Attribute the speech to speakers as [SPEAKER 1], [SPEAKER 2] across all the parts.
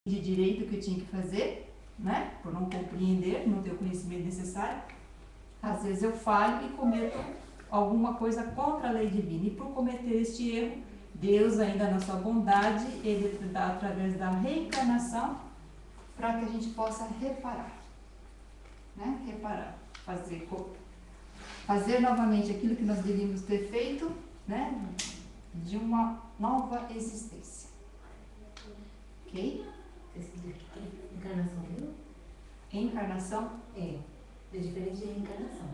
[SPEAKER 1] de direito que eu tinha que fazer, né? Por não compreender, não ter o conhecimento necessário. Às vezes eu falho e cometo alguma coisa contra a lei divina. E por cometer este erro, Deus, ainda na sua bondade, Ele dá através da reencarnação para que a gente possa reparar. Né? Reparar. Fazer novamente aquilo que nós devíamos ter feito, né? De uma nova existência. Ok?
[SPEAKER 2] Encarnação, viu?
[SPEAKER 1] Encarnação?
[SPEAKER 2] É diferente de reencarnação.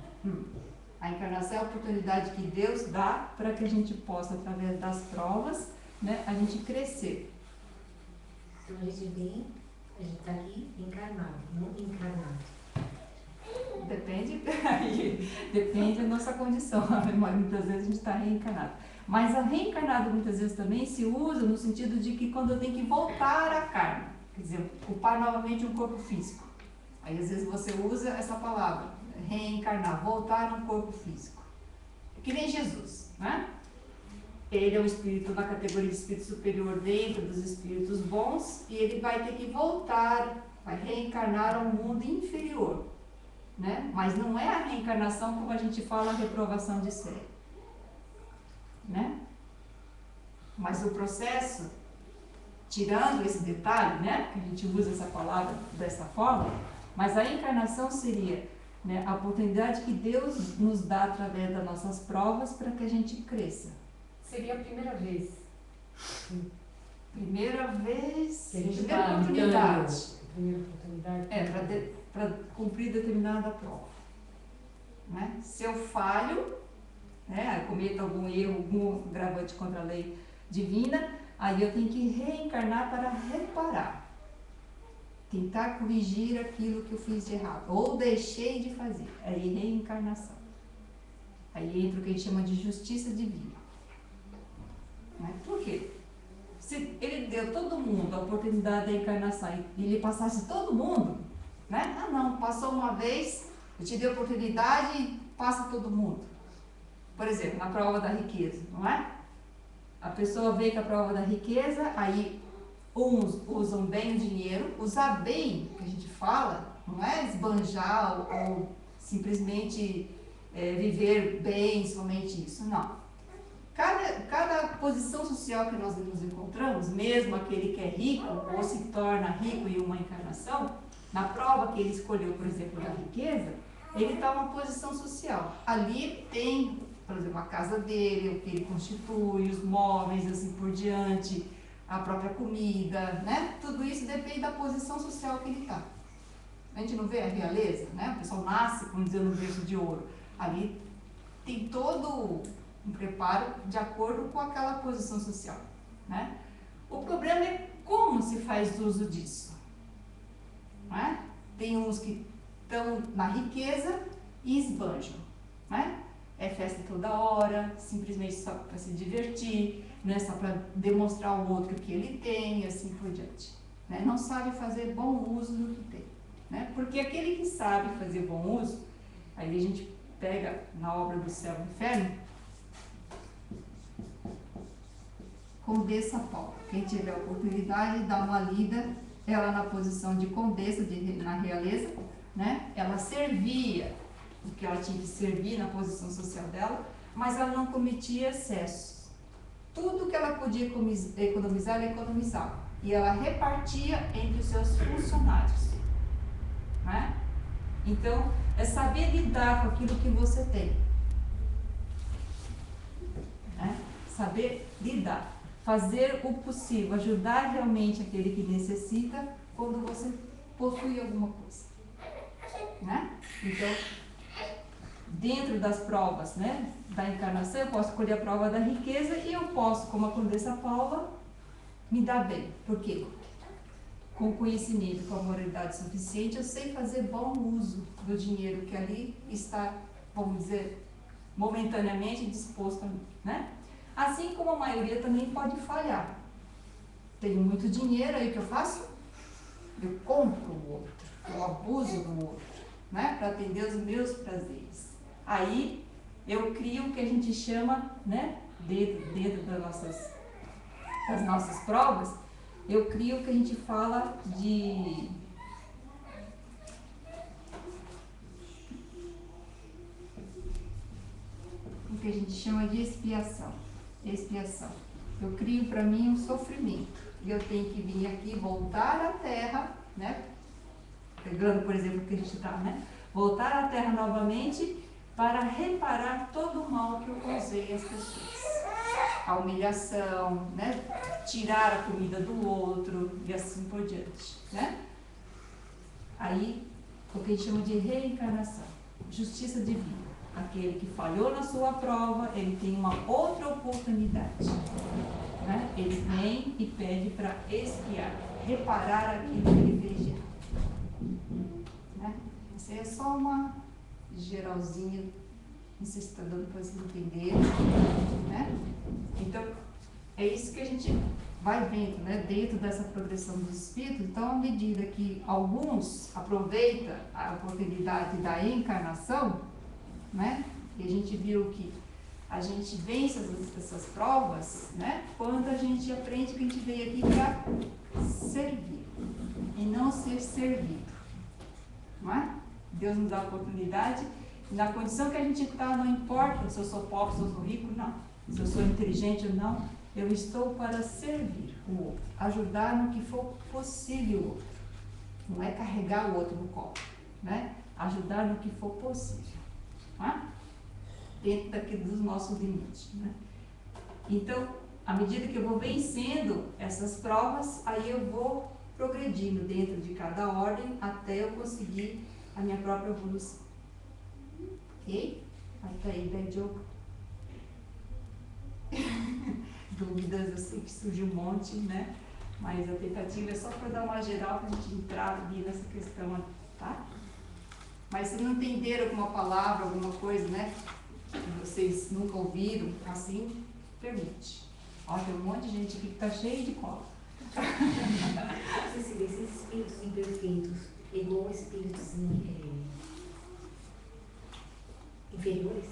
[SPEAKER 1] A encarnação é a oportunidade que Deus dá para que a gente possa, através das provas, né, a gente crescer.
[SPEAKER 2] Então a gente está aqui encarnado, não encarnado.
[SPEAKER 1] Depende da nossa condição. Muitas vezes a gente está reencarnado. Mas a reencarnado muitas vezes também se usa no sentido de que quando eu tenho que voltar à carne, quer dizer, ocupar novamente um corpo físico. Aí às vezes você usa essa palavra, reencarnar, voltar a um corpo físico. Que nem Jesus, né? Ele é um espírito na categoria de espírito superior dentro dos espíritos bons e ele vai ter que voltar, vai reencarnar a um mundo inferior, né? Mas não é a reencarnação como a gente fala, a reprovação de série, né? Mas o processo, tirando esse detalhe, né, que a gente usa essa palavra dessa forma, mas a encarnação seria, né, a oportunidade que Deus nos dá através das nossas provas para que a gente cresça.
[SPEAKER 3] Seria a primeira vez.
[SPEAKER 1] Primeira vez,
[SPEAKER 3] Primeira
[SPEAKER 1] oportunidade.
[SPEAKER 3] Primeira oportunidade.
[SPEAKER 1] Para cumprir determinada prova. Né? Se eu falho, né, cometo algum erro, algum agravante contra a lei divina, aí eu tenho que reencarnar para reparar. Tentar corrigir aquilo que eu fiz de errado, ou deixei de fazer. Aí reencarnação. Aí entra o que a gente chama de justiça divina. Né? Por quê? Se ele deu todo mundo a oportunidade da encarnação e ele passasse todo mundo, né? Ah não, passou uma vez, eu te dei a oportunidade e passa todo mundo. Por exemplo, na prova da riqueza, não é? A pessoa vem com a prova da riqueza, aí uns usam bem o dinheiro. Usar bem, que a gente fala, não é esbanjar ou simplesmente viver bem, somente isso, não. Cada posição social que nós nos encontramos, mesmo aquele que é rico ou se torna rico em uma encarnação, na prova que ele escolheu, por exemplo, da riqueza, ele está em uma posição social. Ali tem, por exemplo, a casa dele, o que ele constitui, os móveis, assim por diante, a própria comida, né? Tudo isso depende da posição social que ele está. A gente não vê a realeza, né? O pessoal nasce, como dizer, no berço de ouro. Ali tem todo um preparo de acordo com aquela posição social, né? O problema é como se faz uso disso, né? Tem uns que estão na riqueza e esbanjam, né? É festa toda hora, simplesmente só para se divertir, né? Só para demonstrar ao outro o que ele tem e assim por diante, né? Não sabe fazer bom uso do que tem, né? Porque aquele que sabe fazer bom uso, aí a gente pega na obra do Céu e do Inferno, Condessa Paula. Quem tiver a oportunidade, dá uma lida, ela na posição de condessa na realeza, né? Ela servia o que ela tinha que servir na posição social dela, mas ela não cometia excessos. Tudo que ela podia economizar, ela economizava. E ela repartia entre os seus funcionários, né? Então, é saber lidar com aquilo que você tem, né? Saber lidar. Fazer o possível, ajudar realmente aquele que necessita quando você possui alguma coisa, né? Então, dentro das provas, né, da encarnação, eu posso escolher a prova da riqueza e eu posso, como a Condessa Paula, me dar bem. Por quê? Com conhecimento, com a moralidade suficiente, eu sei fazer bom uso do dinheiro que ali está, vamos dizer, momentaneamente disposto a mim, né? Assim como a maioria também pode falhar. Tenho muito dinheiro, aí o que eu faço? Eu compro o outro, eu abuso do outro, né? Para atender os meus prazeres. Aí eu crio o que a gente chama, né? Dentro das nossas provas, eu crio o que a gente fala de o que a gente chama de expiação. Expiação. Eu crio para mim um sofrimento. E eu tenho que vir aqui, voltar à Terra, né? Pegando, por exemplo, o que a gente está, né? Voltar à Terra novamente para reparar todo o mal que eu causei às pessoas. A humilhação, né? Tirar a comida do outro e assim por diante, né? Aí, o que a gente chama de reencarnação, justiça divina. Aquele que falhou na sua prova, ele tem uma outra oportunidade, né? Ele vem e pede para expiar, reparar aquilo que ele fez de errado, né? Isso aí é só uma geralzinha, não sei se está dando para vocês entenderem, né? Então, é isso que a gente vai vendo, né? Dentro dessa progressão dos espíritos. Então, à medida que alguns aproveitam a oportunidade da encarnação, né? E a gente viu que a gente vence essas provas, né? Quando a gente aprende que a gente veio aqui para servir e não ser servido, não é? Deus nos dá a oportunidade, e na condição que a gente está, não importa se eu sou pobre, se eu sou rico, não. Se eu sou inteligente ou não, eu estou para servir o outro, ajudar no que for possível o outro. Não é carregar o outro no colo, né? Ajudar no que for possível, né? Dentro daquilo dos nossos limites, né? Então, à medida que eu vou vencendo essas provas, aí eu vou progredindo dentro de cada ordem até eu conseguir a minha própria evolução. Ok? Aí tá aí, né, Diogo? Dúvidas, eu sei que surgiu um monte, né? Mas a tentativa é só para dar uma geral para a gente entrar ali nessa questão, tá? Mas se não entenderam alguma palavra, alguma coisa, né? Que vocês nunca ouviram, assim, pergunte. Ó, tem um monte de gente aqui que tá cheio de cola.
[SPEAKER 2] Cecília, esses espíritos imperfeitos, igual espíritos inferiores?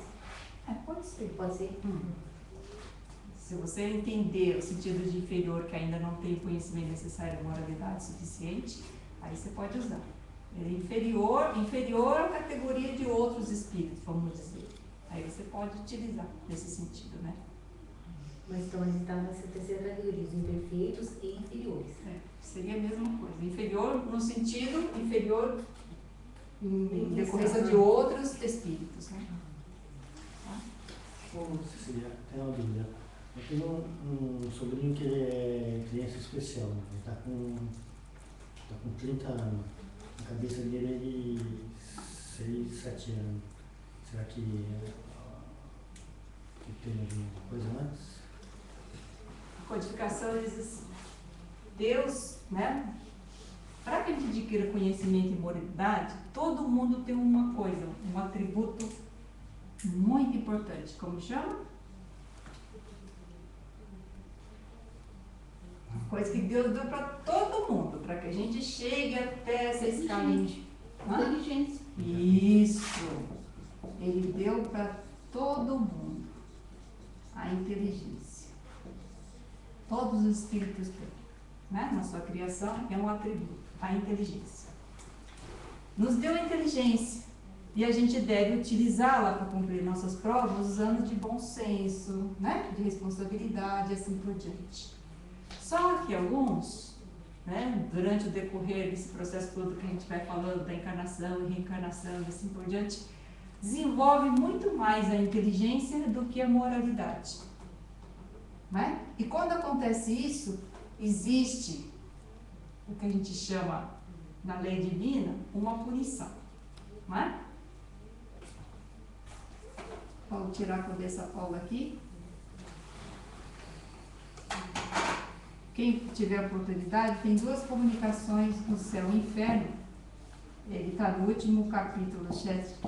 [SPEAKER 1] Pode ser.
[SPEAKER 2] Pode ser?
[SPEAKER 1] Se você entender o sentido de inferior, que ainda não tem conhecimento necessário da moralidade suficiente, aí você pode usar. Ele é inferior à categoria de outros espíritos, vamos dizer. Aí você pode utilizar nesse sentido, né?
[SPEAKER 2] Mas então a gente está nessa terceira categoria, os imperfeitos e inferiores.
[SPEAKER 1] Seria a mesma coisa. Inferior no sentido inferior em
[SPEAKER 2] Isso,
[SPEAKER 1] decorrência de outros espíritos, né?
[SPEAKER 4] Ô, Cecília, tem uma dúvida. Eu tenho um sobrinho que é criança especial, né? Ele está com 30 anos. A cabeça dele é de 6, 7 anos. Será que tem alguma coisa antes?
[SPEAKER 1] A codificação diz assim, Deus, né? Para que a gente adquira conhecimento e moralidade, todo mundo tem uma coisa, um atributo muito importante. Como chama? Uma coisa que Deus deu para todo mundo, para que a gente chegue até essa escala.
[SPEAKER 5] Inteligência.
[SPEAKER 1] Isso. Ele deu para todo mundo a inteligência. Todos os espíritos têm, né? Na sua criação é um atributo, a inteligência. Nos deu a inteligência e a gente deve utilizá-la para cumprir nossas provas usando de bom senso, né? De responsabilidade e assim por diante. Só que alguns, né? Durante o decorrer desse processo todo que a gente vai falando da encarnação e reencarnação e assim por diante, desenvolve muito mais a inteligência do que a moralidade, né? E quando acontece isso, existe o que a gente chama, na lei divina, uma punição, não é? Vou tirar a cabeça Paula aqui. Quem tiver a oportunidade, tem 2 comunicações no céu e inferno. Ele está no último capítulo 7,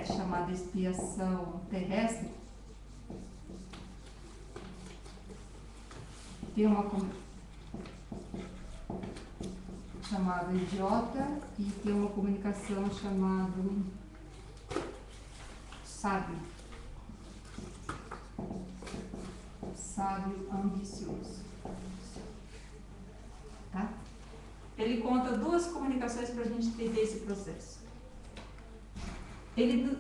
[SPEAKER 1] chamado Expiação Terrestre. Tem uma chamada Idiota e tem uma comunicação chamada Sábio. Sábio ambicioso. ele conta duas comunicações para a gente entender esse processo.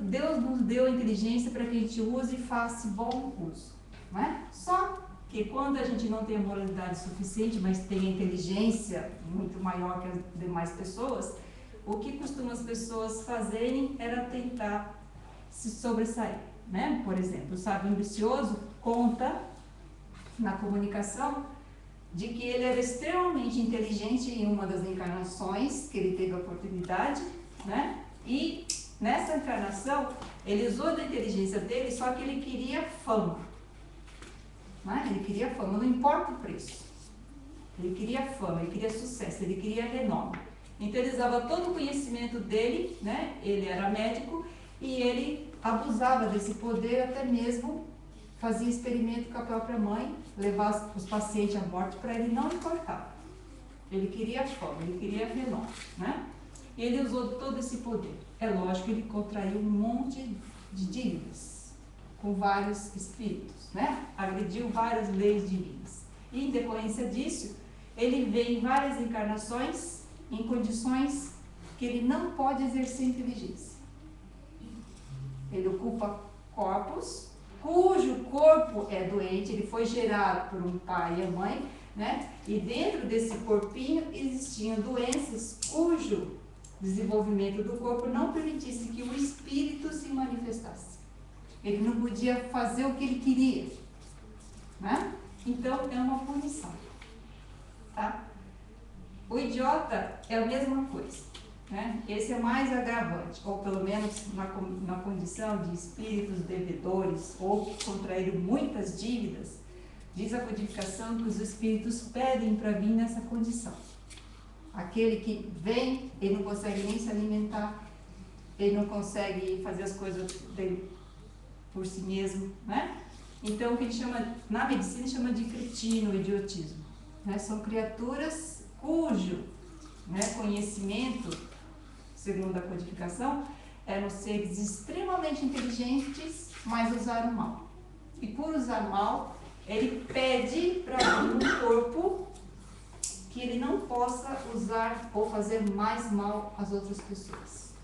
[SPEAKER 1] Deus nos deu a inteligência para que a gente use e faça bom uso. Não é? Só que quando a gente não tem a moralidade suficiente, mas tem a inteligência muito maior que as demais pessoas, o que costumam as pessoas fazerem era tentar se sobressair. Né? Por exemplo, o sábio ambicioso conta na comunicação de que ele era extremamente inteligente em uma das encarnações que ele teve a oportunidade, né? E nessa encarnação ele usou da inteligência dele, só que ele queria fama, né? Ele queria fama, não importa o preço, ele queria fama, ele queria sucesso, ele queria renome. Então ele usava todo o conhecimento dele, né? Ele era médico e ele abusava desse poder, até mesmo fazia experimento com a própria mãe, levava os pacientes à morte, para ele não importava. Ele queria fama, ele queria renome, né? E ele usou todo esse poder. É lógico que ele contraiu um monte de dívidas com vários espíritos, né? Agrediu várias leis divinas. E em decorrência disso, ele vem em várias encarnações em condições que ele não pode exercer inteligência. Ele ocupa corpos cujo corpo é doente, ele foi gerado por um pai e a mãe, né? E dentro desse corpinho existiam doenças cujo desenvolvimento do corpo não permitisse que o espírito se manifestasse. Ele não podia fazer o que ele queria, né? Então é uma punição, tá? O idiota é a mesma coisa, né? Esse é mais agravante, ou pelo menos na condição de espíritos devedores ou que contraíram muitas dívidas, diz a codificação que os espíritos pedem para vir nessa condição. Aquele que vem, ele não consegue nem se alimentar, ele não consegue fazer as coisas dele por si mesmo, né? Então o que a gente chama, na medicina chama de cretino, idiotismo, né? São criaturas cujo, né, conhecimento, segundo a codificação, eram seres extremamente inteligentes, mas usaram mal. E por usar mal, ele pede para vir um corpo que ele não possa usar ou fazer mais mal às outras pessoas.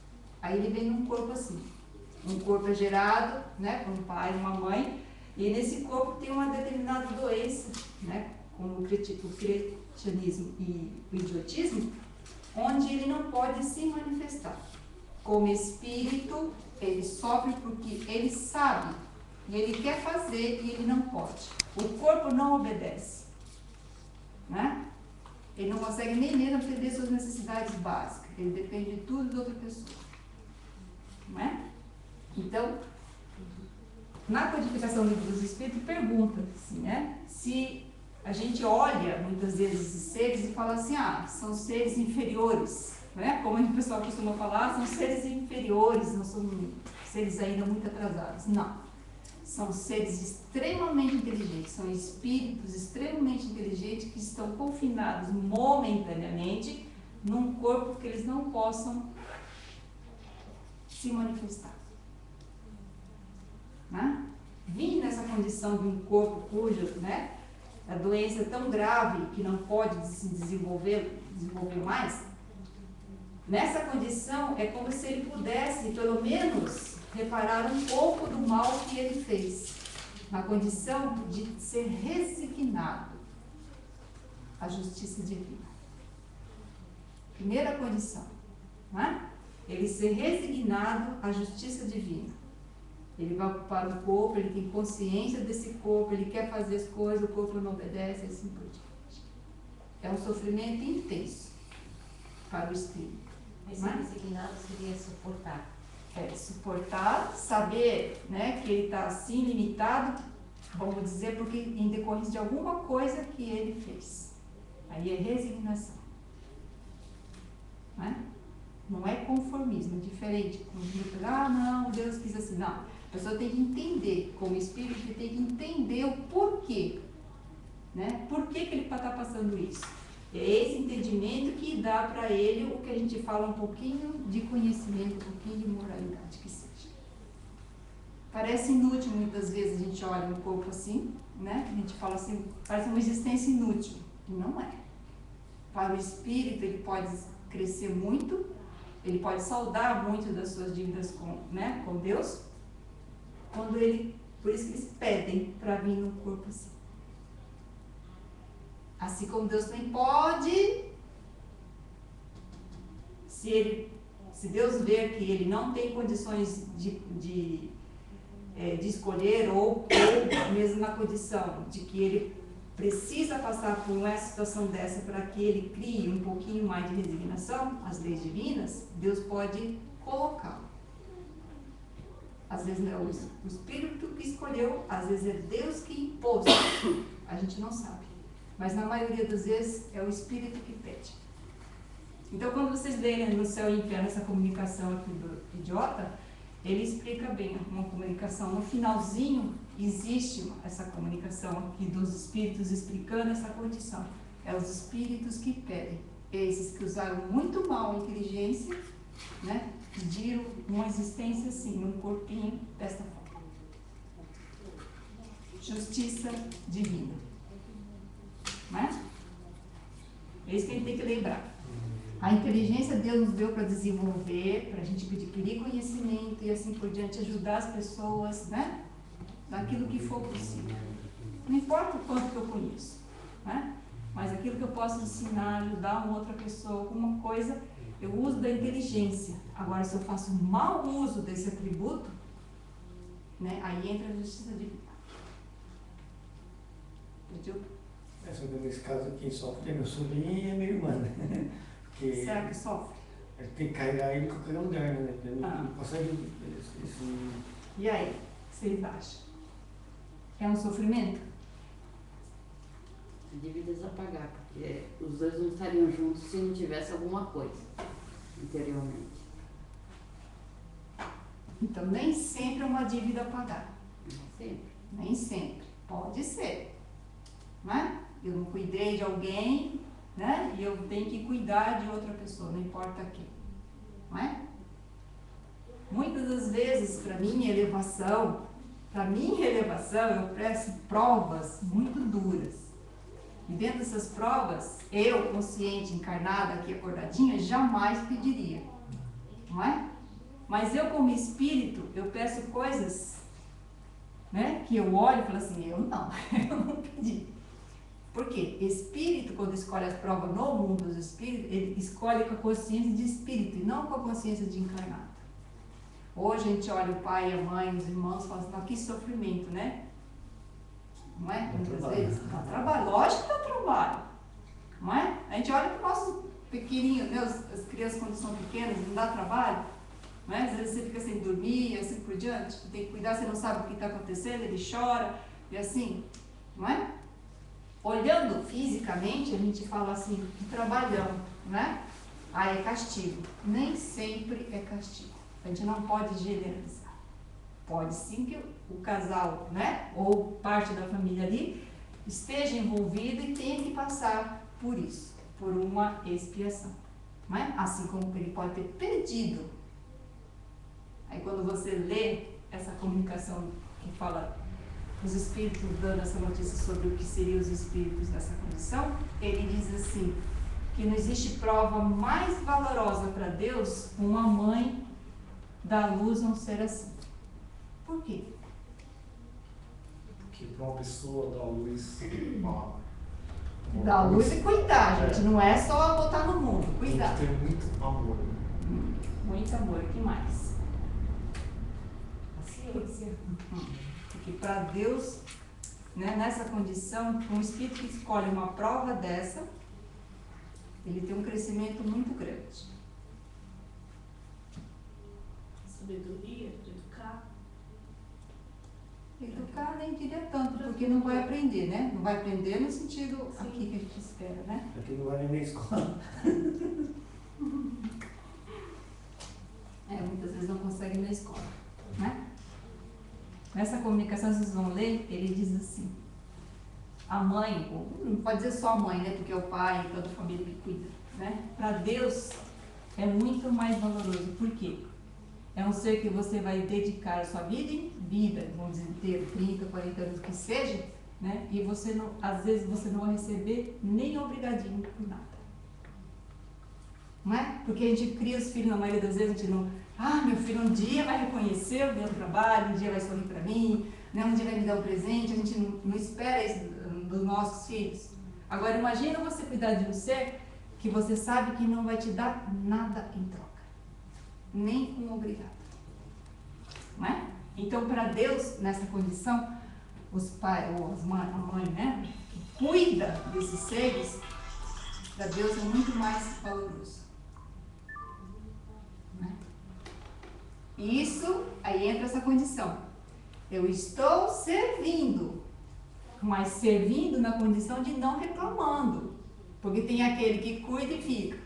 [SPEAKER 1] Aí ele vem num corpo assim. Um corpo é gerado, né, por um pai e uma mãe, e nesse corpo tem uma determinada doença, né, como o cretinismo e o idiotismo, onde ele não pode se manifestar. Como espírito, ele sofre porque ele sabe, e ele quer fazer e ele não pode. O corpo não obedece, né? Ele não consegue nem mesmo atender suas necessidades básicas, ele depende de tudo de outra pessoa, não é? Então, na codificação dos espíritos, pergunta assim, né? Se a gente olha muitas vezes esses seres e fala assim, são seres inferiores, né? Como o pessoal costuma falar, são seres inferiores, não são seres ainda muito atrasados. Não. São seres extremamente inteligentes, são espíritos extremamente inteligentes que estão confinados momentaneamente num corpo que eles não possam se manifestar. Né? Vim nessa condição de um corpo cujo, né, a doença é tão grave que não pode se desenvolver mais, nessa condição é como se ele pudesse, pelo menos, reparar um pouco do mal que ele fez, na condição de ser resignado à justiça divina. Primeira condição, né? Ele ser resignado à justiça divina. Ele vai ocupar o corpo, ele tem consciência desse corpo, ele quer fazer as coisas, o corpo não obedece, assim por diante. É um sofrimento intenso para o espírito.
[SPEAKER 2] Esse resignado seria suportar.
[SPEAKER 1] Suportar, saber, né, que ele está assim limitado, vamos dizer, porque em decorrência de alguma coisa que ele fez. Aí é resignação. Né? Não é conformismo, é diferente. Não, Deus quis assim. Não, a pessoa tem que entender, como espírito, tem que entender o porquê. Né? Por que ele está passando isso? É esse entendimento que dá para ele o que a gente fala, um pouquinho de conhecimento, um pouquinho de moralidade que seja. Parece inútil muitas vezes, a gente olha um corpo assim, né? A gente fala assim, parece uma existência inútil. Não é. para o espírito, ele pode crescer muito, ele pode saldar muito das suas dívidas com Deus, quando ele, por isso que eles pedem para vir no corpo assim. Assim como Deus também pode, se Deus ver que ele não tem condições de escolher, ou mesmo na condição de que ele precisa passar por uma situação dessa para que ele crie um pouquinho mais de resignação às leis divinas, Deus pode colocá-lo. Às vezes não é o Espírito que escolheu, às vezes é Deus que impôs. A gente não sabe. Mas na maioria das vezes é o Espírito que pede. Então, quando vocês lerem no Céu e Inferno essa comunicação aqui do idiota, ele explica bem uma comunicação. No finalzinho, existe essa comunicação aqui dos espíritos explicando essa condição. É os espíritos que pedem. Esses que usaram muito mal a inteligência, né, pediram uma existência assim, num corpinho desta forma. Justiça divina. Né? É isso que a gente tem que lembrar. A inteligência Deus nos deu para desenvolver, para a gente adquirir conhecimento e assim por diante, ajudar as pessoas, né? Daquilo que for possível. Não importa o quanto que eu conheço, né? Mas aquilo que eu posso ensinar, ajudar uma outra pessoa, alguma coisa, eu uso da inteligência. Agora, se eu faço mau uso desse atributo, né? Aí entra a justiça divina. Entendeu?
[SPEAKER 4] Nesse caso, quem sofre é meu sobrinho e é minha irmã, né? Porque
[SPEAKER 1] Será que sofre?
[SPEAKER 4] tem que carregar ele em qualquer lugar, né? Ele não consegue.
[SPEAKER 1] E aí, o que vocês acham? É um sofrimento?
[SPEAKER 5] Dívidas a pagar, porque os dois não estariam juntos se não tivesse alguma coisa anteriormente.
[SPEAKER 1] Então, nem sempre é uma dívida a pagar.
[SPEAKER 5] Não sempre.
[SPEAKER 1] Nem sempre. Pode ser. Né? Eu não cuidei de alguém, né? E eu tenho que cuidar de outra pessoa, não importa quem. Não é? Muitas das vezes, para minha elevação, eu presto provas muito duras. E dentro dessas provas, eu, consciente, encarnada, aqui acordadinha, jamais pediria. Não é? Mas eu, como espírito, eu peço coisas, né, que eu olho e falo assim, eu não pedi. Por quê? Espírito, quando escolhe as provas no mundo dos espíritos, ele escolhe com a consciência de espírito e não com a consciência de encarnado. Hoje a gente olha o pai, a mãe, os irmãos e fala assim, que sofrimento, né? Não é? Muitas vezes dá trabalho, lógico que dá trabalho. Não é? A gente olha para o nosso pequenininho, né? As crianças quando são pequenas, não dá trabalho. Não é? Às vezes você fica sem dormir e assim por diante, tem que cuidar, você não sabe o que está acontecendo, ele chora e assim, não é? Olhando fisicamente, a gente fala assim, que trabalhão, né? Ah, é castigo. Nem sempre é castigo. A gente não pode generalizar. Pode sim que o casal, né? Ou parte da família ali, esteja envolvido e tenha que passar por isso, por uma expiação. Não é? Assim como ele pode ter perdido. Aí quando você lê essa comunicação que fala os espíritos dando essa notícia sobre o que seriam os espíritos nessa condição, ele diz assim, que não existe prova mais valorosa para Deus uma mãe dar luz a um ser assim. Por quê?
[SPEAKER 6] Porque para uma pessoa dar luz,
[SPEAKER 1] Dar luz e cuidar, gente. Não é só botar no mundo, cuidar.
[SPEAKER 6] tem que ter muito amor.
[SPEAKER 1] Muito amor, o que mais? A ciência. Porque para Deus, né, nessa condição, um espírito que escolhe uma prova dessa, ele tem um crescimento muito grande.
[SPEAKER 7] Sabedoria, de educar.
[SPEAKER 1] Educar nem diria tanto, porque não vai aprender, né? Não vai aprender no sentido aqui que a gente espera, né?
[SPEAKER 4] Aqui não vai nem na escola.
[SPEAKER 1] Muitas vezes não consegue ir na escola, né? Nessa comunicação, vocês vão ler, ele diz assim, a mãe, ou não pode dizer só a mãe, né? Porque é o pai e toda a família que cuida, né? Para Deus é muito mais valoroso. Por quê? É um ser que você vai dedicar a sua vida, vamos dizer, ter 30, 40 anos que seja, né? E você não, às vezes você não vai receber nem obrigadinho por nada. Não é? Porque a gente cria os filhos, na maioria das vezes a gente não... meu filho um dia vai reconhecer o meu trabalho, um dia vai sorrir para mim, né? Um dia vai me dar um presente, a gente não espera isso dos nossos filhos. Agora imagina você cuidar de um ser que você sabe que não vai te dar nada em troca, nem um obrigado. Não é? Então, para Deus, nessa condição, os pais, ou a mãe, né, que cuida desses seres, para Deus é muito mais valoroso. Né? E isso, aí entra essa condição. Eu estou servindo, mas servindo na condição de não reclamando. Porque tem aquele que cuida e fica.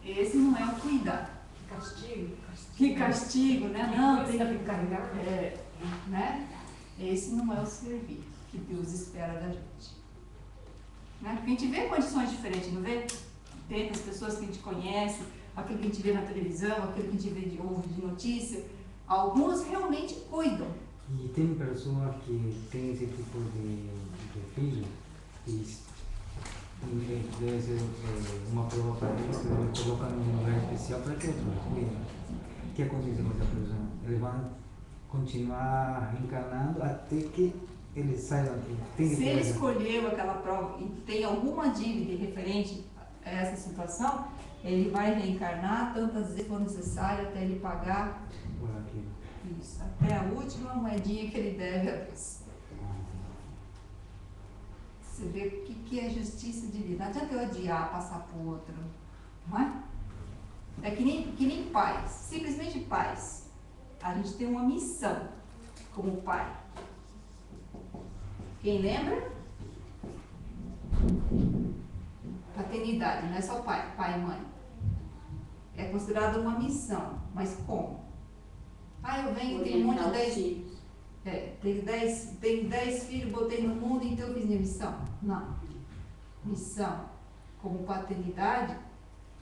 [SPEAKER 1] Esse não é o cuidar. Que castigo, né? Não, tem que
[SPEAKER 3] carregar.
[SPEAKER 1] Né? Esse não é o servir que Deus espera da gente. Né? Porque a gente vê condições diferentes, não vê? Tem as pessoas que a gente conhece, aquilo que a gente vê na televisão, aquilo que a gente ouve de notícia. Alguns realmente cuidam.
[SPEAKER 8] E tem pessoas que têm esse tipo de filho e deve ser uma prova para eles, que eles colocam num lugar especial para que outros cuidem. O que acontece com essa pessoa? Eles vão continuar reencarnando até que eles saibam que tem que
[SPEAKER 1] Se ele escolheu aquela prova e tem alguma dívida referente a essa situação, ele vai reencarnar tantas vezes for necessário até ele pagar
[SPEAKER 8] por aquilo.
[SPEAKER 1] isso, até a última moedinha que ele deve a Deus. Você vê o que é justiça divina. Não adianta eu odiar, passar por outro, não é? É que nem pais, simplesmente pais. A gente tem uma missão como pai. Quem lembra? Paternidade, não é só pai e mãe. É considerado uma missão, mas como? Eu venho, tenho um monte de 10 filhos. Tenho 10 filhos, botei no mundo, então eu fiz minha missão. Não. Missão, como paternidade,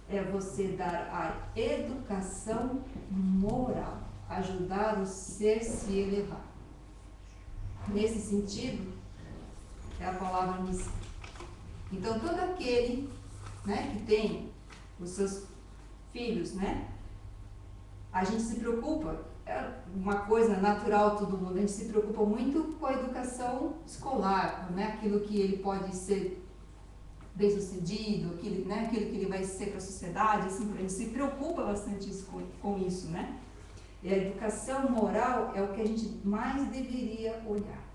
[SPEAKER 1] é você dar a educação moral, ajudar o ser se elevar. Nesse sentido, é a palavra missão. Então, todo aquele, né, que tem os seus filhos, né, a gente se preocupa, é uma coisa natural todo mundo, a gente se preocupa muito com a educação escolar, né, aquilo que ele pode ser bem-sucedido, aquilo que ele vai ser para a sociedade, assim, a gente se preocupa bastante com isso, né? E a educação moral é o que a gente mais deveria olhar.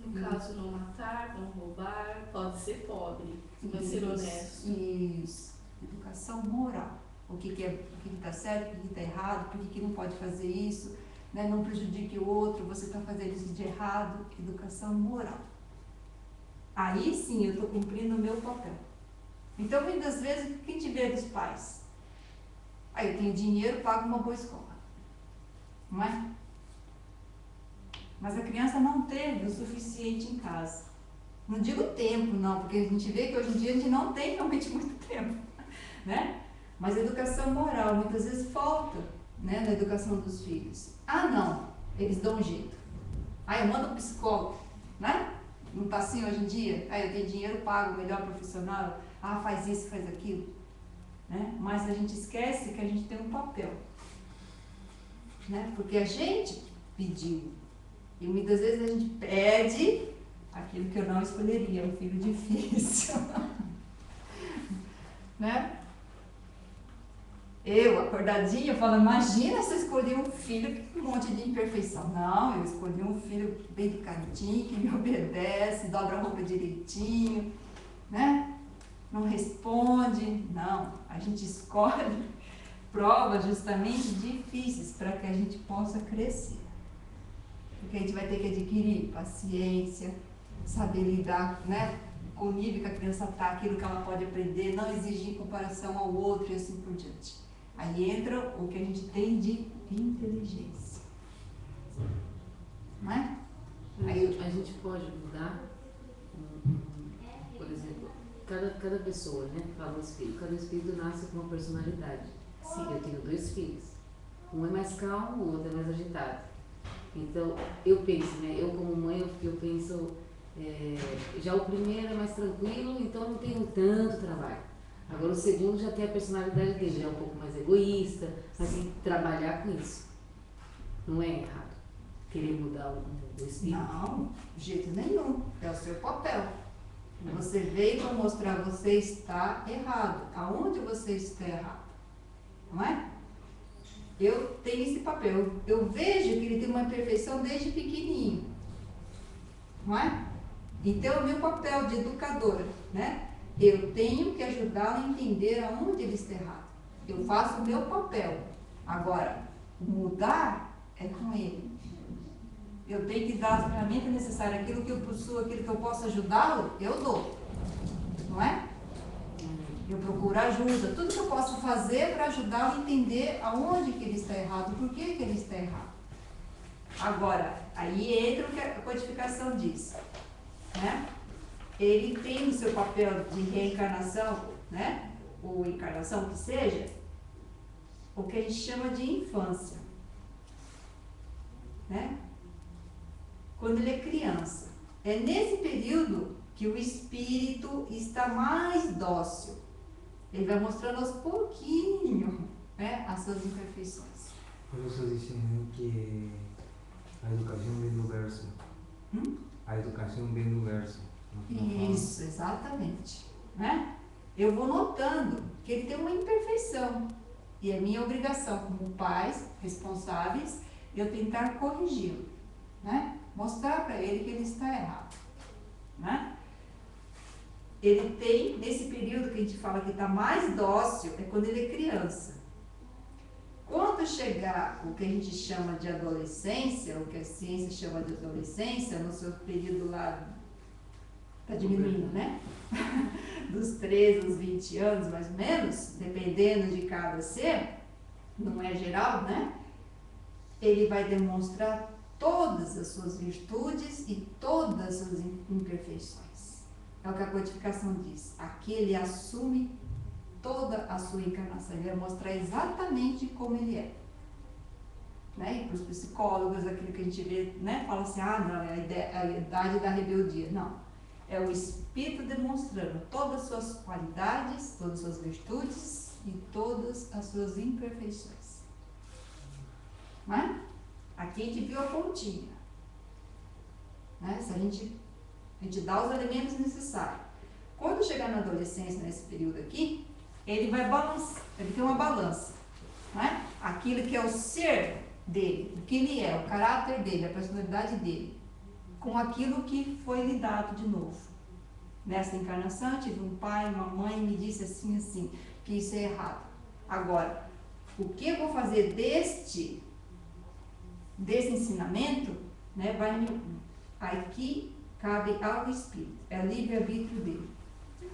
[SPEAKER 7] No caso, não matar, não roubar, pode ser pobre, mas ser honesto.
[SPEAKER 1] Isso. Educação moral. O que está certo, o que está errado, por que não pode fazer isso, né? Não prejudique o outro, você está fazendo isso de errado. Educação moral. Aí sim eu estou cumprindo o meu papel. Então, muitas vezes, quem te vê dos pais? Eu tenho dinheiro, pago uma boa escola. Não é? Mas a criança não teve o suficiente em casa. Não digo tempo, não, porque a gente vê que hoje em dia a gente não tem realmente muito tempo, né? Mas a educação moral, muitas vezes falta, né, na educação dos filhos. Não, eles dão um jeito. Eu mando um psicólogo, né? Não está assim hoje em dia? Eu tenho dinheiro, pago o melhor profissional, faz isso, faz aquilo. Né? Mas a gente esquece que a gente tem um papel. Né? Porque a gente pediu. E muitas vezes a gente pede aquilo que eu não escolheria, um filho difícil. Né? Eu, acordadinha, falo, imagina se eu escolhi um filho com um monte de imperfeição. Não, eu escolhi um filho bem educadinho, que me obedece, dobra a roupa direitinho, né? Não responde. Não, a gente escolhe provas justamente difíceis para que a gente possa crescer. Porque a gente vai ter que adquirir paciência, saber lidar, né, com o nível que a criança está, aquilo que ela pode aprender, não exigir em comparação ao outro e assim por diante. Aí entra o que a gente tem de inteligência. Não é?
[SPEAKER 5] Aí a gente pode mudar, por exemplo, cada pessoa, né, fala um espírito, cada espírito nasce com uma personalidade. Sim, eu tenho 2 filhos. Um é mais calmo, o outro é mais agitado. Então, eu penso, né, eu como mãe, eu penso Já o primeiro é mais tranquilo, então não tem tanto trabalho. Agora o segundo já tem a personalidade dele, já é um pouco mais egoísta, mas tem que trabalhar com isso. Não é errado querer mudar o espírito.
[SPEAKER 1] Não, de jeito nenhum. É o seu papel. Você veio para mostrar que você está errado. Aonde você está errado? Não é? Eu tenho esse papel. Eu vejo que ele tem uma imperfeição desde pequenininho. Não é? Então, é o meu papel de educadora, né? Eu tenho que ajudá-lo a entender aonde ele está errado. Eu faço o meu papel. Agora, mudar é com ele. Eu tenho que dar as ferramentas necessárias, aquilo que eu possuo, aquilo que eu posso ajudá-lo, eu dou. Não é? Eu procuro ajuda, tudo que eu posso fazer para ajudá-lo a entender aonde que ele está errado, por que ele está errado. Agora, aí entra o que a codificação diz, né? Ele tem no seu papel de reencarnação, né? Ou encarnação que seja, o que a gente chama de infância, né? Quando ele é criança. É nesse período que o espírito está mais dócil. Ele vai mostrando aos pouquinhos, né, as suas imperfeições.
[SPEAKER 8] Por isso dizem que a educação vem do verso. A educação vem do verso.
[SPEAKER 1] Isso, exatamente. Né? Eu vou notando que ele tem uma imperfeição. E é minha obrigação, como pais responsáveis, eu tentar corrigi-lo. Né? Mostrar para ele que ele está errado. Né? Ele tem, nesse período que a gente fala que está mais dócil, é quando ele é criança. Quando chegar o que a gente chama de adolescência, o que a ciência chama de adolescência, no seu período lá, está diminuindo, né? Dos 13 aos 20 anos, mais ou menos, dependendo de cada ser, não é geral, né? Ele vai demonstrar todas as suas virtudes e todas as suas imperfeições. É o que a codificação diz. Aqui ele assume toda a sua encarnação. Ele vai mostrar exatamente como ele é. Né? E para os psicólogos, aquilo que a gente vê, né? Fala assim, não, é a idade da rebeldia. Não. É o espírito demonstrando todas as suas qualidades, todas as suas virtudes e todas as suas imperfeições. Né? Aqui a gente viu a pontinha. Né? Se a gente dá os elementos necessários. Quando chegar na adolescência, nesse período aqui, ele vai balançar, ele tem uma balança. Né? Aquilo que é o ser dele, o que ele é, o caráter dele, a personalidade dele, com aquilo que foi lhe dado de novo. Nessa encarnação, eu tive um pai, uma mãe, me disse assim, que isso é errado. Agora, o que eu vou fazer desse ensinamento, né, aqui cabe ao espírito, é o livre-arbítrio dele.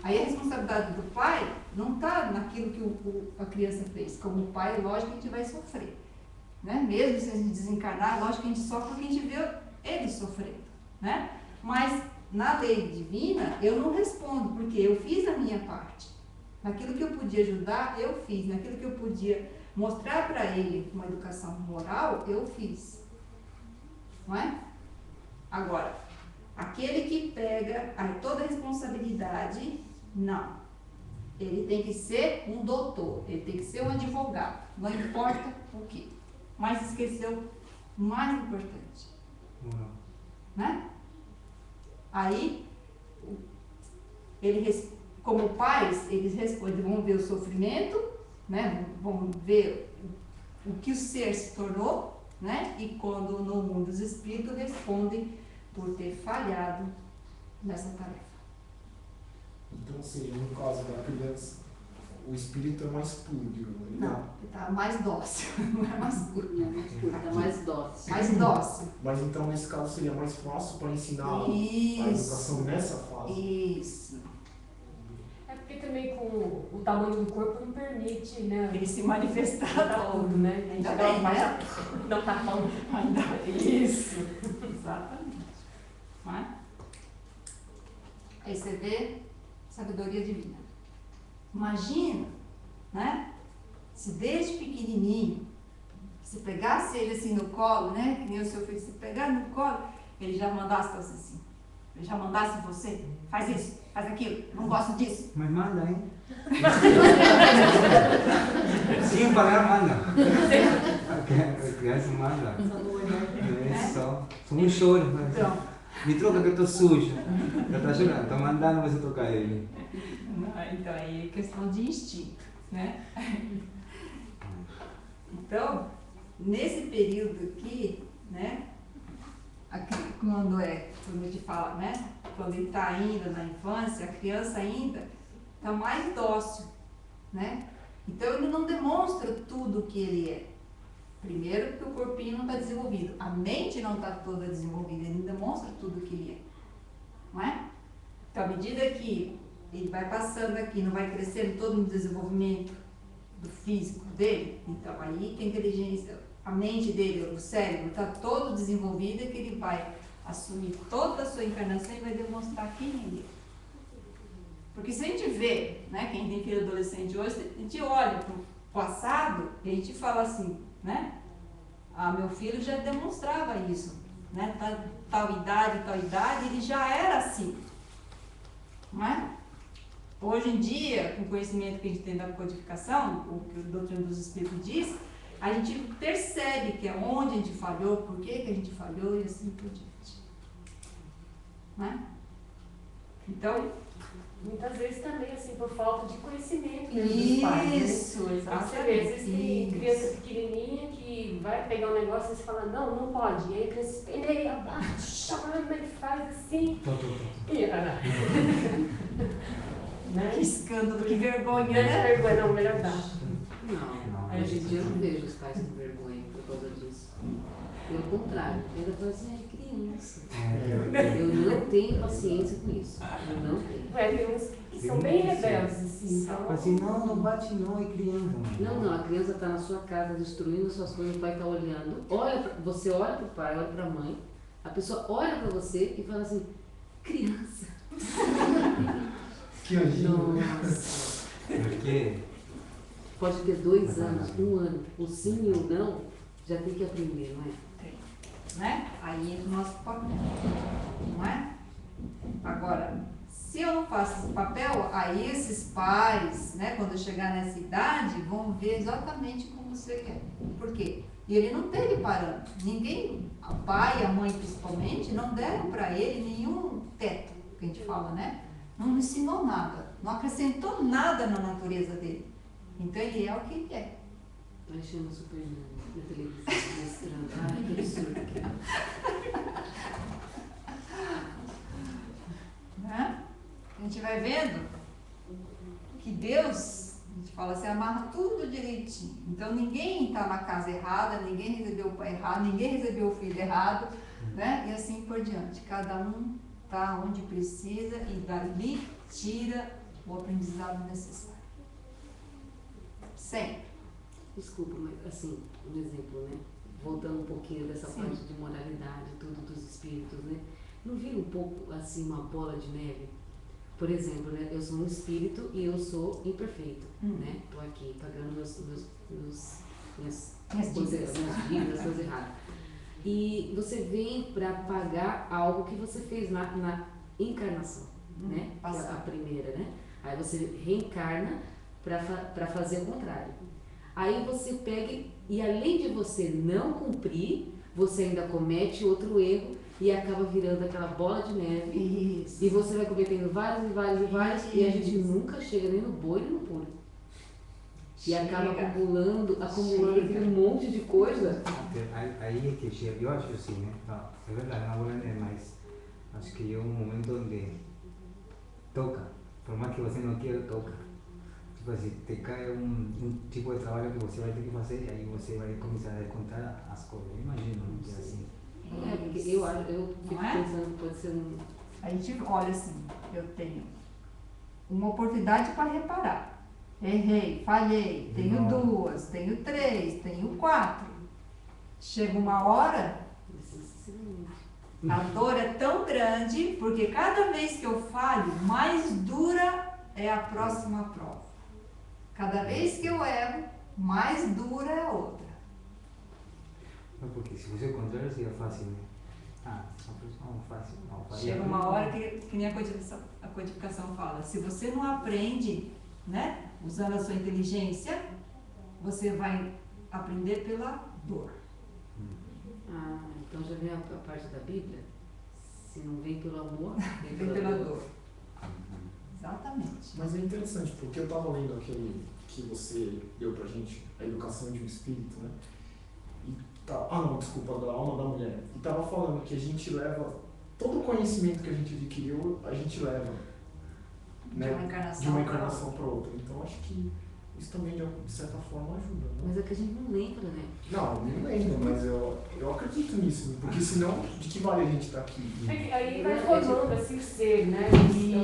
[SPEAKER 1] Aí a responsabilidade do pai não está naquilo que a criança fez. Como pai, lógico que a gente vai sofrer. Né? Mesmo se a gente desencarnar, lógico que a gente sofre porque a gente vê ele sofrendo. Né? Mas na lei divina, eu não respondo, porque eu fiz a minha parte. Naquilo que eu podia ajudar, eu fiz. Naquilo que eu podia mostrar para ele uma educação moral, eu fiz. Não é? Agora, aquele que pega toda a responsabilidade, não. Ele tem que ser um doutor, ele tem que ser um advogado, não importa o que. Mas esqueceu o mais importante. Né? Aí, como pais, eles respondem, vão ver o sofrimento, né? Vão ver o que o ser se tornou, né? E quando no mundo dos espíritos respondem por ter falhado nessa tarefa.
[SPEAKER 6] Então seria, no caso da criança, o espírito é mais puro, digamos.
[SPEAKER 1] Não, ele está mais dócil, não é mais puro.
[SPEAKER 5] Está mais dócil.
[SPEAKER 1] Mais dócil.
[SPEAKER 6] Mas então, nesse caso, seria mais fácil para ensinar a
[SPEAKER 1] Isso.
[SPEAKER 6] educação nessa fase?
[SPEAKER 1] Isso.
[SPEAKER 3] É porque também com o tamanho do corpo não permite, né?
[SPEAKER 1] Ele se manifestar
[SPEAKER 3] tudo, né? A gente
[SPEAKER 1] Ainda
[SPEAKER 3] dá
[SPEAKER 1] bem,
[SPEAKER 3] mais
[SPEAKER 1] né?
[SPEAKER 3] não tá falando.
[SPEAKER 1] Isso. Exatamente. Não é? Aí você vê sabedoria divina. Imagina, né? Se desde pequenininho, se pegasse ele assim no colo, né? Que nem o seu filho, se pegar no colo, ele já mandasse você assim. Ele já mandasse você? Faz isso, faz aquilo, não gosto disso.
[SPEAKER 8] Mas manda, hein? Sem falar, manda. A criança manda. É só um choro.
[SPEAKER 1] Então,
[SPEAKER 8] Me troca que eu tô sujo. Já tá chorando, tá mandando você trocar ele.
[SPEAKER 1] então aí é questão de instinto, né? Então, nesse período aqui, né? Quando a gente fala, né? Quando ele está ainda na infância, a criança ainda está mais dócil, né? Então ele não demonstra tudo o que ele é. Primeiro que o corpinho não está desenvolvido, a mente não está toda desenvolvida, ele não demonstra tudo o que ele é, não é? Então à medida que ele vai passando aqui, não vai crescendo todo o desenvolvimento do físico dele, então aí que a inteligência, a mente dele, o cérebro está todo desenvolvido, que ele vai assumir toda a sua encarnação e vai demonstrar quem ele é. Porque se a gente vê, né, quem tem filho adolescente hoje, a gente olha para o passado e a gente fala assim, né? Ah, meu filho já demonstrava isso, né? Tal idade, ele já era assim, não é? Hoje em dia, com o conhecimento que a gente tem da codificação, o que o Doutrina dos Espíritos diz, a gente percebe que é onde a gente falhou, por que a gente falhou e assim por diante. Não é? Então,
[SPEAKER 3] muitas vezes também, assim, por falta de conhecimento mesmo dos pais, né?
[SPEAKER 1] isso,
[SPEAKER 3] Você vê,
[SPEAKER 1] exatamente.
[SPEAKER 3] às vezes tem criança pequenininha que vai pegar um negócio e você fala, não pode. E aí a criança espelha, abaixa, ele faz assim. E né?
[SPEAKER 1] Que escândalo, que vergonha,
[SPEAKER 3] Não
[SPEAKER 1] né?
[SPEAKER 3] é vergonha, não, melhor dar.
[SPEAKER 5] Não, hoje em dia eu não vejo os pais com vergonha por causa disso. Pelo contrário, ainda falo assim, é criança. Eu não tenho paciência com isso. Eu não tenho.
[SPEAKER 3] Tem uns que são bem rebeldes, assim. Então,
[SPEAKER 8] Assim, não bate não, é criança.
[SPEAKER 5] Não, a criança está na sua casa destruindo suas coisas, o pai está olhando. Você olha para o pai, olha para a mãe, a pessoa olha para você e fala assim, criança.
[SPEAKER 6] Que anjinho.
[SPEAKER 5] Nossa.
[SPEAKER 8] Por quê?
[SPEAKER 5] Pode ter 2 anos, 1 ano. O sim e o não já tem que aprender, não é?
[SPEAKER 1] Né? Aí é o nosso papel, não é? Agora, se eu não faço esse papel, aí esses pais, né, quando eu chegar nessa idade, vão ver exatamente como você quer. Por quê? E ele não teve parâmetro. Ninguém, o pai e a mãe principalmente, não deram para ele nenhum teto, que a gente fala, né? Não ensinou nada, não acrescentou nada na natureza dele. Então ele é o que ele é.
[SPEAKER 5] Aí chama o Superman na televisão mostrando. Ai, que absurdo que é.
[SPEAKER 1] Né? A gente vai vendo que Deus, a gente fala assim, amarra tudo direitinho. Então ninguém está na casa errada, ninguém recebeu o pai errado, ninguém recebeu o filho errado, né? E assim por diante. Cada um está onde precisa e dali tira o aprendizado necessário. Sempre.
[SPEAKER 5] Desculpa, mas assim, um exemplo, né? Voltando um pouquinho dessa
[SPEAKER 1] Sim.
[SPEAKER 5] parte de moralidade, tudo dos espíritos, né? Não vira um pouco assim uma bola de neve? Por exemplo, né? Eu sou um espírito e eu sou imperfeito, né? Estou aqui pagando minhas dívidas, coisas erradas. E você vem para pagar algo que você fez na encarnação, né? Que é a primeira, né? Aí você reencarna para fazer o contrário. Aí você pega e além de você não cumprir, você ainda comete outro erro e acaba virando aquela bola de neve.
[SPEAKER 1] Isso.
[SPEAKER 5] E você vai cometendo vários e a gente nunca chega nem no boi nem no puro. E acaba acumulando aquele monte de coisa.
[SPEAKER 8] Aí é que chega, eu acho assim, né? É verdade, não vou ler, mas acho que é um momento onde toca, por mais que você não queira, toca. Tipo assim, te cai um tipo de trabalho que você vai ter que fazer e aí você vai começar a descontar as coisas. Eu imagino que é assim.
[SPEAKER 5] É, porque eu fico pensando que pode ser um...
[SPEAKER 1] A gente olha assim, eu tenho uma oportunidade para reparar. Errei, falhei, tenho 2, tenho 3, tenho 4. Chega uma hora, a dor é tão grande, porque cada vez que eu falho, mais dura é a próxima prova. Cada vez que eu erro, mais dura é a outra.
[SPEAKER 8] Não, porque se fosse o contrário seria fácil, né? Ah, só pessoa não faz mal.
[SPEAKER 1] Chega uma hora que nem a codificação fala, se você não aprende, né, usando a sua inteligência, você vai aprender pela dor.
[SPEAKER 5] Ah, então já vem a parte da Bíblia? Se não vem pelo amor, vem
[SPEAKER 1] Vem pela dor. Exatamente.
[SPEAKER 6] Mas é interessante, porque eu estava lendo aquele que você deu pra gente, a educação de um espírito, né? Desculpa, da alma da mulher. E estava falando que a gente leva, todo o conhecimento que a gente adquiriu, a gente leva, né? De uma encarnação para outra. Então acho que isso também de certa forma ajuda, né?
[SPEAKER 5] Mas é que a gente não lembra, né?
[SPEAKER 6] Não, eu não lembro, mas eu acredito nisso, porque senão de que vale a gente estar aqui?
[SPEAKER 3] Aí vai formando assim o ser, né? Então,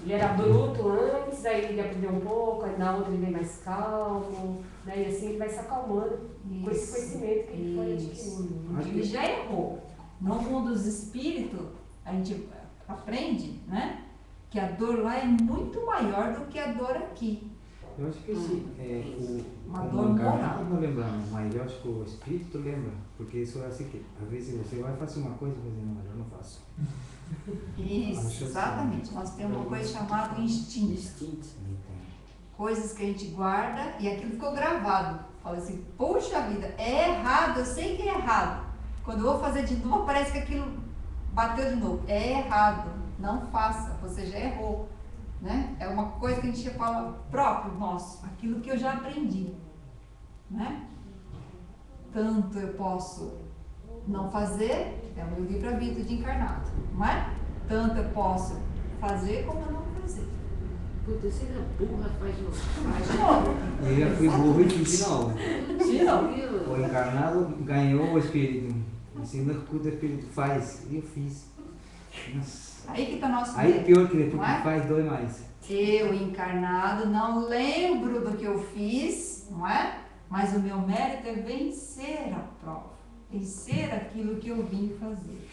[SPEAKER 3] ele era bruto antes, aí ele aprendeu um pouco, aí na outra ele vem mais calmo, né? E assim ele vai se acalmando com esse conhecimento que ele foi adquirindo.
[SPEAKER 1] Ele já errou. No mundo dos espíritos, a gente aprende, né, que a dor lá é muito maior do que a dor aqui.
[SPEAKER 8] Eu acho que
[SPEAKER 1] Uma
[SPEAKER 8] o
[SPEAKER 1] dor
[SPEAKER 8] encarnado
[SPEAKER 1] moral.
[SPEAKER 8] não lembra, mas eu acho que o espírito lembra, porque isso é assim que, às vezes você vai fazer uma coisa e você diz, não, eu não faço.
[SPEAKER 1] Isso, exatamente. Nós temos uma coisa chamada instinto. Coisas que a gente guarda e aquilo ficou gravado. Fala assim, puxa vida, é errado, eu sei que é errado. Quando eu vou fazer de novo, parece que aquilo bateu de novo. É errado, não faça, você já errou. Né? É uma coisa que a gente fala próprio nosso, aquilo que eu já aprendi. Né? Tanto eu posso não fazer, é o meu livre-arbítrio de encarnado. Não é? Tanto eu posso fazer como não fazer.
[SPEAKER 5] Puta, você era burra, faz de novo.
[SPEAKER 1] Faz de novo.
[SPEAKER 8] E eu fui burro e fiz de novo.
[SPEAKER 1] De novo.
[SPEAKER 8] O encarnado ganhou o espírito. Ensinou o que o espírito faz. E eu fiz. Nossa.
[SPEAKER 1] Aí que está nosso
[SPEAKER 8] Aí
[SPEAKER 1] medo.
[SPEAKER 8] pior que depois
[SPEAKER 1] Não é?
[SPEAKER 8] que faz, dói mais.
[SPEAKER 1] Eu, encarnado, não lembro do que eu fiz, não é? Mas o meu mérito é vencer a prova. Vencer aquilo que eu vim fazer.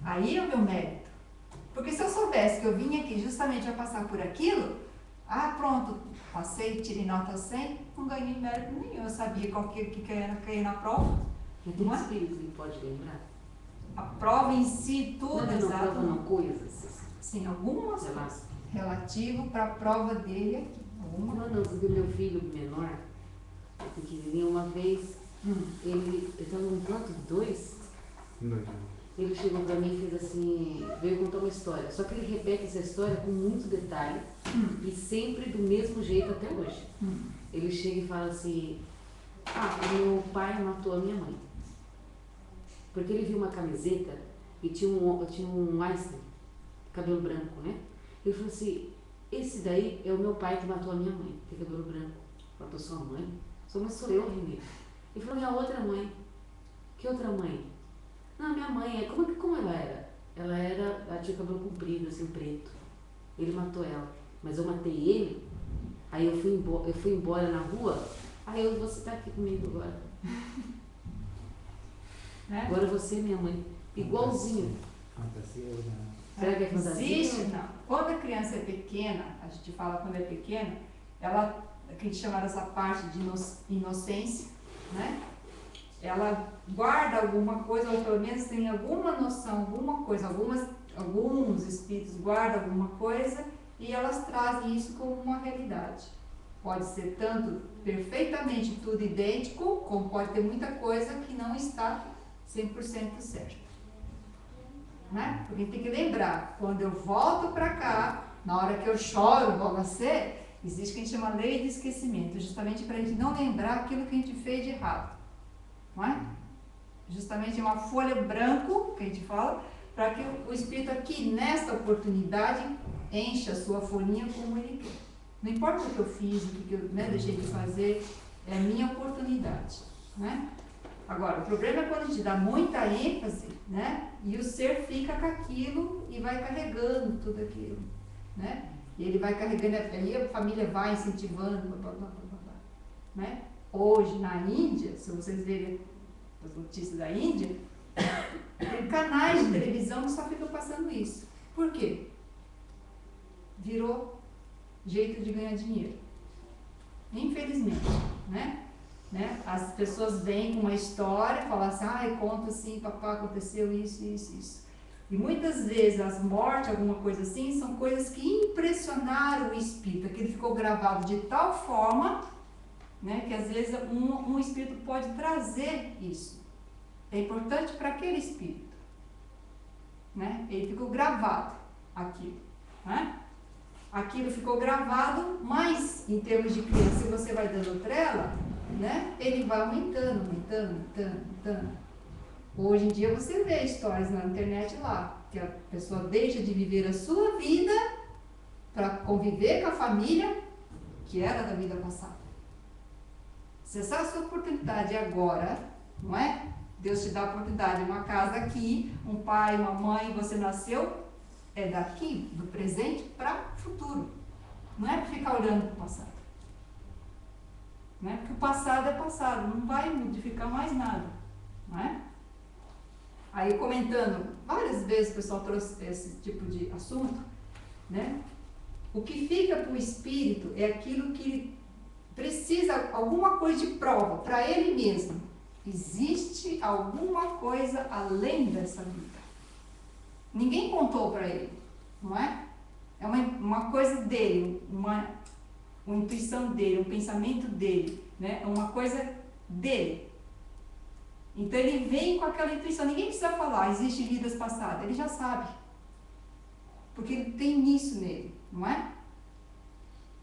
[SPEAKER 1] Aí é o meu mérito. Porque se eu soubesse que eu vim aqui justamente a passar por aquilo, pronto, passei, tirei nota 100, não ganhei mérito nenhum. Eu sabia qual que era cair na prova.
[SPEAKER 5] Mas tem
[SPEAKER 1] Não é?
[SPEAKER 5] espírito que pode lembrar?
[SPEAKER 1] A prova em si, tudo,
[SPEAKER 5] Não,
[SPEAKER 1] exato.
[SPEAKER 5] prova não, coisas.
[SPEAKER 1] Sim, algumas
[SPEAKER 5] Sei lá.
[SPEAKER 1] coisas. Relativo para a prova dele aqui. Alguma
[SPEAKER 5] Não, porque o meu filho menor, pequenininho, uma vez, ele estava no plano 2, ele chegou para mim e fez assim, veio contar uma história. Só que ele repete essa história com muito detalhe e sempre do mesmo jeito até hoje. Ele chega e fala assim, meu pai matou a minha mãe. Porque ele viu uma camiseta e tinha um Einstein, cabelo branco, né? Ele falou assim, esse daí é o meu pai que matou a minha mãe, tem cabelo branco. Matou sua mãe? Sua mãe sou eu, Renê. Ele falou, minha outra mãe. Que outra mãe? Não, minha mãe, como ela era? Ela tinha cabelo comprido, assim, preto. Ele matou ela, mas eu matei ele, aí eu fui embora na rua, aí você tá aqui comigo agora. Agora você, minha mãe, igualzinho.
[SPEAKER 8] Fantasia, né?
[SPEAKER 5] Será que é fantasia?
[SPEAKER 1] Existe, não. Quando a criança é pequena, a gente fala quando é pequena, ela, que a gente chama dessa parte de inocência, né? Ela guarda alguma coisa, ou pelo menos tem alguma noção, alguma coisa, alguns espíritos guardam alguma coisa e elas trazem isso como uma realidade. Pode ser tanto perfeitamente tudo idêntico, como pode ter muita coisa que não está 100% certa. Né? Porque tem que lembrar, quando eu volto para cá, na hora que eu choro, vou nascer, existe o que a gente chama lei de esquecimento, justamente para a gente não lembrar aquilo que a gente fez de errado. Não é? Justamente é uma folha branco, que a gente fala, para que o espírito aqui, nesta oportunidade, encha a sua folhinha como ele quer. Não importa o que eu fiz, o que eu deixei de fazer, é a minha oportunidade. Né? Agora, o problema é quando a gente dá muita ênfase, né? E o ser fica com aquilo e vai carregando tudo aquilo. Né? E ele vai carregando, aí a família vai incentivando, blá, blá, blá, blá, blá, né? Hoje, na Índia, se vocês verem as notícias da Índia, tem canais de televisão que só ficam passando isso. Por quê? Virou jeito de ganhar dinheiro. Infelizmente, né? né? As pessoas vêm com uma história, falam assim, conta assim, papá, aconteceu isso, isso, isso. E muitas vezes as mortes, alguma coisa assim, são coisas que impressionaram o espírito, que ele ficou gravado de tal forma, né, que às vezes um espírito pode trazer isso. É importante para aquele espírito, né? Ele ficou gravado, aquilo, né? Aquilo ficou gravado, mas em termos de criança, se você vai dando trela, né, ele vai aumentando, aumentando, aumentando, aumentando. Hoje em dia você vê histórias na internet lá, que a pessoa deixa de viver a sua vida para conviver com a família que era da vida passada. Se essa é a sua oportunidade agora, não é? Deus te dá a oportunidade, uma casa aqui, um pai, uma mãe, você nasceu, é daqui, do presente para o futuro. Não é para ficar olhando para o passado. Não é? Porque o passado é passado, não vai modificar mais nada. Não é? Aí comentando, várias vezes o pessoal trouxe esse tipo de assunto, né? O que fica para o espírito é aquilo que precisa, alguma coisa de prova para ele mesmo. Existe alguma coisa além dessa vida. Ninguém contou para ele, não é? É uma coisa dele, uma intuição dele, um pensamento dele, né? É uma coisa dele. Então ele vem com aquela intuição, ninguém precisa falar, existe vidas passadas, ele já sabe. Porque ele tem isso nele, não é?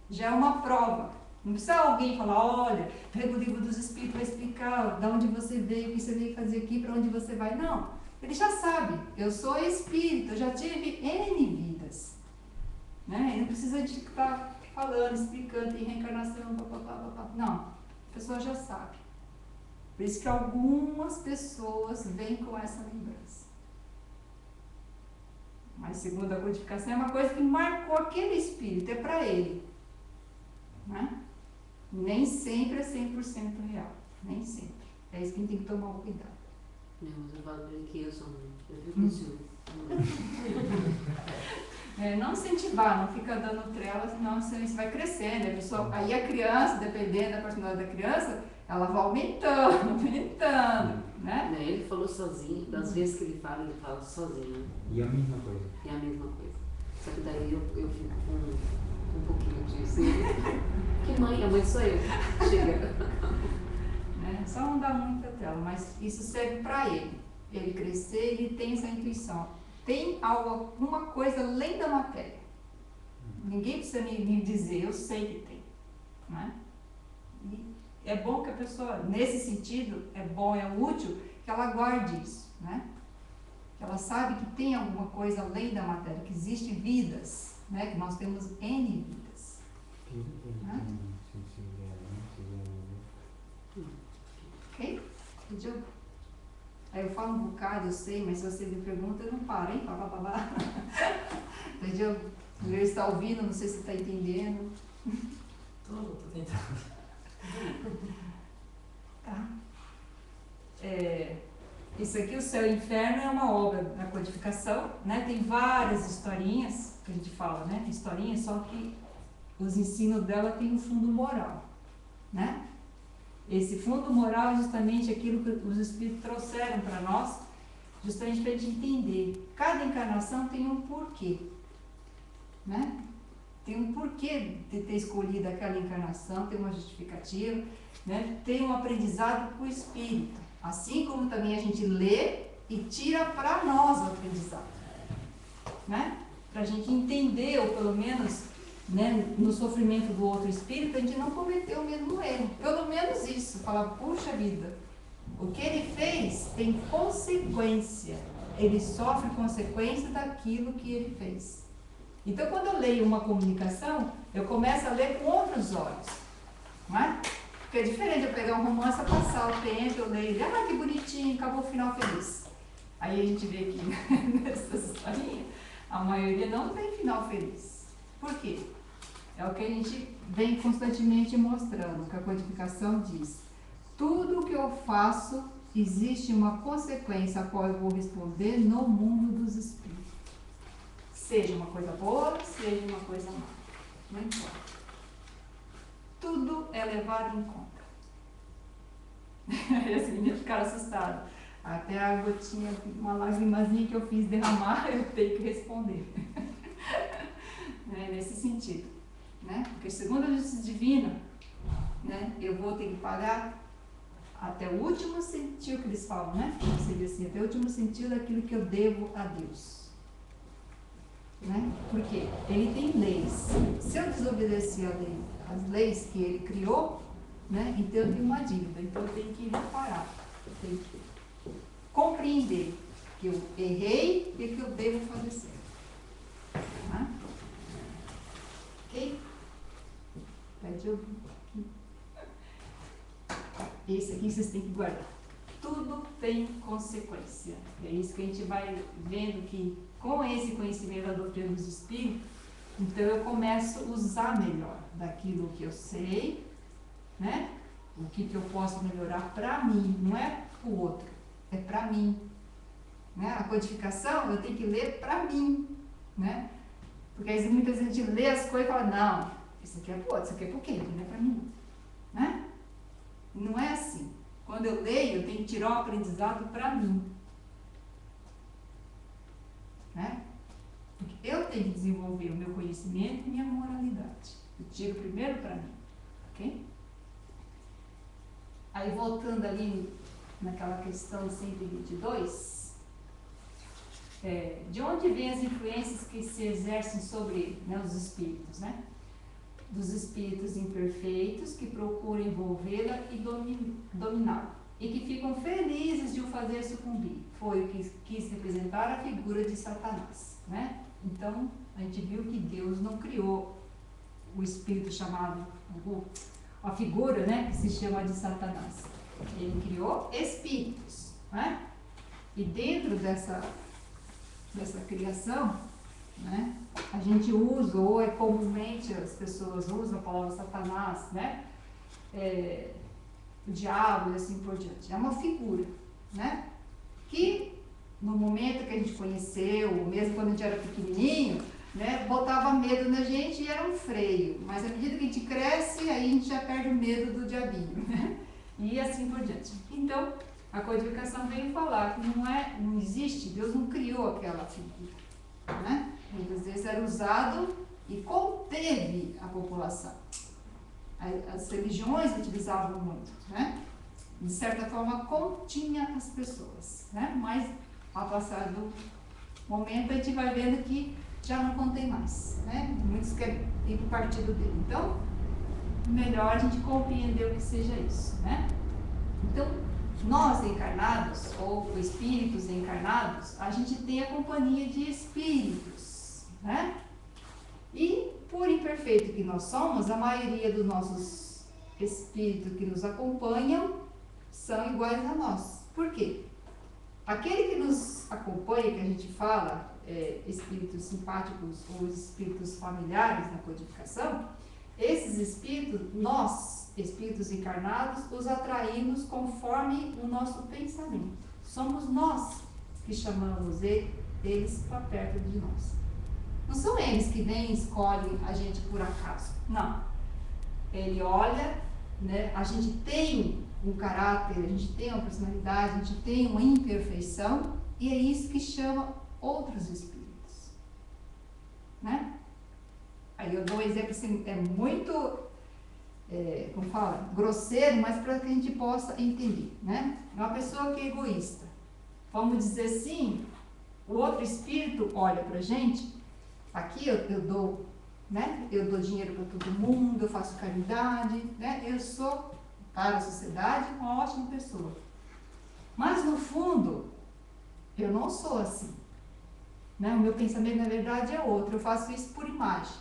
[SPEAKER 1] Já é uma prova. Não precisa alguém falar, olha, pega o livro dos Espíritos, vai explicar de onde você veio, o que você veio fazer aqui, para onde você vai. Não, ele já sabe, eu sou espírito, eu já tive N vidas. Né? Ele não precisa de estar falando, explicando, tem reencarnação, papapá. Não, a pessoa já sabe. Por isso que algumas pessoas vêm com essa lembrança. Mas segundo a codificação, é uma coisa que marcou aquele espírito, é para ele. Né? Nem sempre é 100% real. Nem sempre. É isso que a gente tem que tomar cuidado.
[SPEAKER 5] Não, mas eu falo dele que eu sou muito. Eu fico assim.
[SPEAKER 1] Não incentivar, não fica dando trela, senão isso vai crescendo. A pessoa, aí a criança, dependendo da personalidade da criança, ela vai aumentando, aumentando, né?
[SPEAKER 5] Ele falou sozinho, das vezes que ele fala sozinho.
[SPEAKER 8] E a mesma coisa.
[SPEAKER 5] E a mesma coisa. Só que daí eu fico com um pouquinho disso. Que mãe? A mãe sou eu. Chega.
[SPEAKER 1] Só não dá muita tela, mas isso serve para ele. Ele crescer, ele tem essa intuição. Tem alguma coisa além da matéria. Ninguém precisa me dizer, eu sei que tem. Né? E é bom que a pessoa, nesse sentido, é bom, é útil que ela guarde isso. Né? Que ela sabe que tem alguma coisa além da matéria, que existem vidas, né? Que nós temos N vidas. Né? Ok? Entendeu? Aí eu falo um bocado, eu sei, mas se você me pergunta, eu não paro, hein? Entendeu? Ele está ouvindo, não sei se está entendendo.
[SPEAKER 6] Tô tentando.
[SPEAKER 1] Tá? Isso aqui, O Céu e o Inferno, é uma obra da codificação, né? Tem várias historinhas que a gente fala, né? Historinhas, só que os ensinos dela têm um fundo moral, né? Esse fundo moral é justamente aquilo que os Espíritos trouxeram para nós, justamente para a gente entender. Cada encarnação tem um porquê, né? Tem um porquê de ter escolhido aquela encarnação, tem uma justificativa, né? Tem um aprendizado para o Espírito. Assim como também a gente lê e tira para nós o aprendizado, né? Para a gente entender, ou pelo menos, né, no sofrimento do outro espírito, a gente não cometeu o mesmo erro. Pelo menos isso. Falar, puxa vida, o que ele fez tem consequência. Ele sofre consequência daquilo que ele fez. Então, quando eu leio uma comunicação, eu começo a ler com outros olhos. Não é? Porque é diferente eu pegar um romance, passar o tempo, eu leio, que bonitinho, acabou o final feliz. Aí a gente vê aqui nessas historinhas, a maioria não tem final feliz. Por quê? É o que a gente vem constantemente mostrando, que a codificação diz. Tudo o que eu faço, existe uma consequência a qual eu vou responder no mundo dos espíritos. Seja uma coisa boa, seja uma coisa má. Não importa. Tudo é levado em conta. E as meninas ficaram assustadas. Até a gotinha, uma lagrimazinha que eu fiz derramar, eu tenho que responder. Nesse sentido. Né? Porque segundo a justiça divina, né, eu vou ter que pagar até o último centil que eles falam, né? Seria assim, até o último centil daquilo que eu devo a Deus. Né? Porque ele tem leis. Se eu desobedecer a lei, as leis que ele criou, né, então eu tenho uma dívida. Então eu tenho que reparar. Eu tenho que compreender que eu errei e que eu devo fazer certo. Tá? Ok? Pede eu. Esse aqui vocês têm que guardar. Tudo tem consequência. É isso que a gente vai vendo que com esse conhecimento da doutrina dos espíritos, então eu começo a usar melhor daquilo que eu sei, né? O que eu posso melhorar para mim, não é para o outro, é para mim. Né? A codificação eu tenho que ler para mim, né? Porque às vezes muitas vezes a gente lê as coisas e fala, não, isso aqui é para o outro, isso aqui é para o quê? Não é para mim, né? Não é assim. Quando eu leio, eu tenho que tirar um aprendizado para mim. Né? Porque eu tenho que desenvolver o meu conhecimento e minha moralidade. Eu tiro primeiro para mim. Ok? Aí voltando ali naquela questão 122, de onde vêm as influências que se exercem sobre, né, os espíritos, né? Dos espíritos imperfeitos que procuram envolvê-la e dominá-la, e que ficam felizes de o fazer sucumbir. Foi o que quis representar a figura de Satanás. Né? Então, a gente viu que Deus não criou o espírito chamado, a figura, né, que se chama de Satanás. Ele criou espíritos. Né? E dentro dessa criação, né, a gente usa, ou é comumente as pessoas usam a palavra Satanás, né, o diabo e assim por diante. É uma figura, né, que no momento que a gente conheceu, mesmo quando a gente era pequenininho, né, botava medo na gente e era um freio. Mas à medida que a gente cresce, aí a gente já perde o medo do diabinho, né, e assim por diante. Então, a codificação veio falar que não existe, Deus não criou aquela figura, né? Muitas vezes era usado e conteve a população. As religiões utilizavam muito, né? De certa forma continha as pessoas, né? Mas ao passar do momento a gente vai vendo que já não contém mais, né? Muitos querem ir para o partido dele. Então, melhor a gente compreender o que seja isso, né? Então, nós encarnados, ou espíritos encarnados, a gente tem a companhia de espíritos, né? E, por imperfeito que nós somos, a maioria dos nossos espíritos que nos acompanham são iguais a nós. Por quê? Aquele que nos acompanha, que a gente fala, espíritos simpáticos ou espíritos familiares na codificação, esses espíritos, nós, espíritos encarnados, os atraímos conforme o nosso pensamento. Somos nós que chamamos eles para perto de nós. Não são eles que vêm e escolhem a gente por acaso. Não. Ele olha, né, a gente tem um caráter, a gente tem uma personalidade, a gente tem uma imperfeição, e é isso que chama outros espíritos. Né? Aí eu dou um exemplo assim, é muito, como fala, grosseiro, mas para que a gente possa entender, né? Uma pessoa que é egoísta, vamos dizer assim, o outro espírito olha para a gente, aqui eu dou, né? Eu dou dinheiro para todo mundo, eu faço caridade, né? Eu sou, para a sociedade, uma ótima pessoa. Mas no fundo, eu não sou assim. Né? O meu pensamento, na verdade, é outro. Eu faço isso por imagem.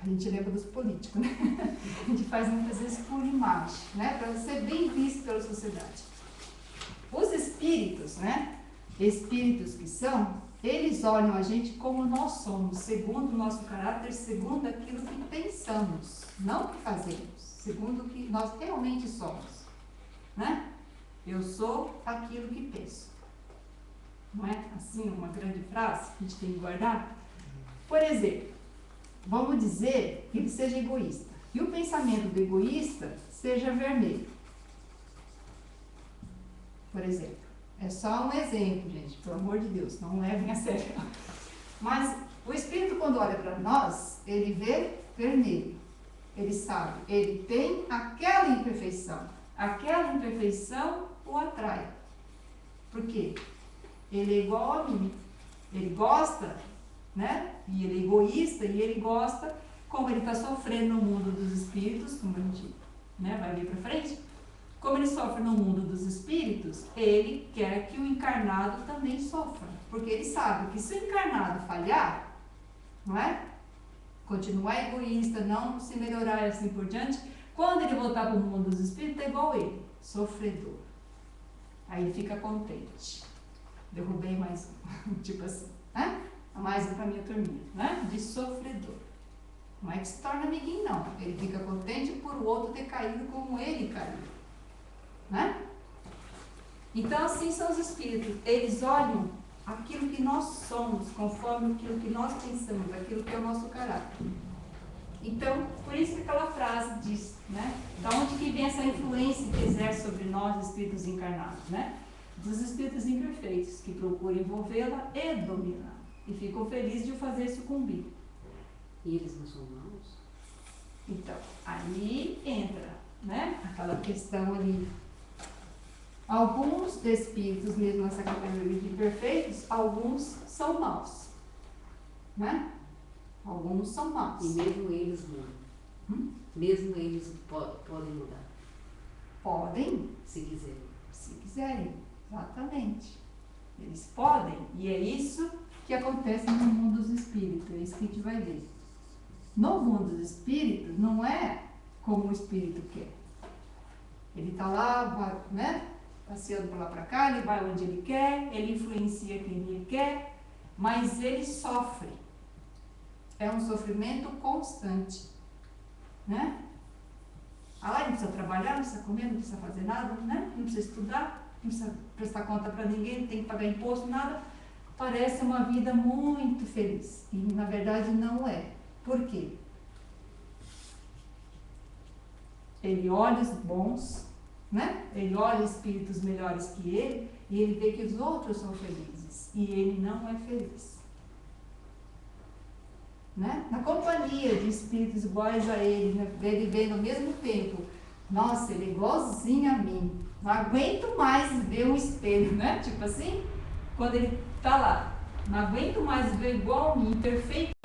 [SPEAKER 1] A gente lembra dos políticos, né? A gente faz muitas vezes por imagem, né? Para ser bem visto pela sociedade. Os espíritos, né? Espíritos que são, eles olham a gente como nós somos, segundo o nosso caráter, segundo aquilo que pensamos, não o que fazemos, segundo o que nós realmente somos, né? Eu sou aquilo que penso. Não é assim uma grande frase que a gente tem que guardar? Por exemplo, vamos dizer que ele seja egoísta, e o pensamento do egoísta seja vermelho. por exemplo. É só um exemplo, gente, pelo amor de Deus, não levem a sério. Mas o Espírito, quando olha para nós, ele vê vermelho. Ele sabe, ele tem aquela imperfeição. Aquela imperfeição o atrai. Por quê? Ele é igual a mim. Ele gosta, né? E ele é egoísta e ele gosta, como ele está sofrendo no mundo dos espíritos, como a gente, né, vai ver para frente, como ele sofre no mundo dos espíritos, ele quer que o encarnado também sofra. Porque ele sabe que se o encarnado falhar, não é? Continuar egoísta, não se melhorar e assim por diante, quando ele voltar para o mundo dos espíritos, é igual ele, sofredor. Aí ele fica contente. Derrubei mais um, tipo assim, né? Mais um para minha turminha, né? De sofredor. Não é que se torna amiguinho, não. Ele fica contente por o outro ter caído como ele caiu, né? Então, assim são os espíritos. Eles olham aquilo que nós somos, conforme aquilo que nós pensamos, aquilo que é o nosso caráter. Então, por isso que aquela frase diz, né? Da onde que vem essa influência que exerce sobre nós, espíritos encarnados, né? Dos espíritos imperfeitos, que procuram envolvê-la e dominar. E ficam felizes de o fazer sucumbir.
[SPEAKER 5] E eles não são maus?
[SPEAKER 1] Então, aí entra, né? Aquela questão ali. Alguns espíritos, mesmo nessa categoria de perfeitos, alguns são maus, né? Alguns são maus.
[SPEAKER 5] E mesmo eles mudam. Mesmo eles podem mudar.
[SPEAKER 1] Podem,
[SPEAKER 5] se quiserem.
[SPEAKER 1] Se quiserem, exatamente. Eles podem, e é isso que acontece no mundo dos espíritos, é isso que a gente vai ver. No mundo dos espíritos, não é como o espírito quer. Ele está lá, né? Passeando por lá para cá, ele vai onde ele quer, ele influencia quem ele quer, mas ele sofre. É um sofrimento constante, né? Ah lá, ele não precisa trabalhar, não precisa comer, não precisa fazer nada, né? Não precisa estudar, não precisa prestar conta para ninguém, não tem que pagar imposto, nada. Parece uma vida muito feliz, e na verdade não é. Por quê? Ele olha os bons, né? Ele olha espíritos melhores que ele e ele vê que os outros são felizes e ele não é feliz, né? Na companhia de espíritos iguais a ele, né? Ele vê no mesmo tempo, nossa, ele é igualzinho a mim, não aguento mais ver um espelho, né? Tipo assim, quando ele tá lá, não aguento mais ver igual a mim, perfeito.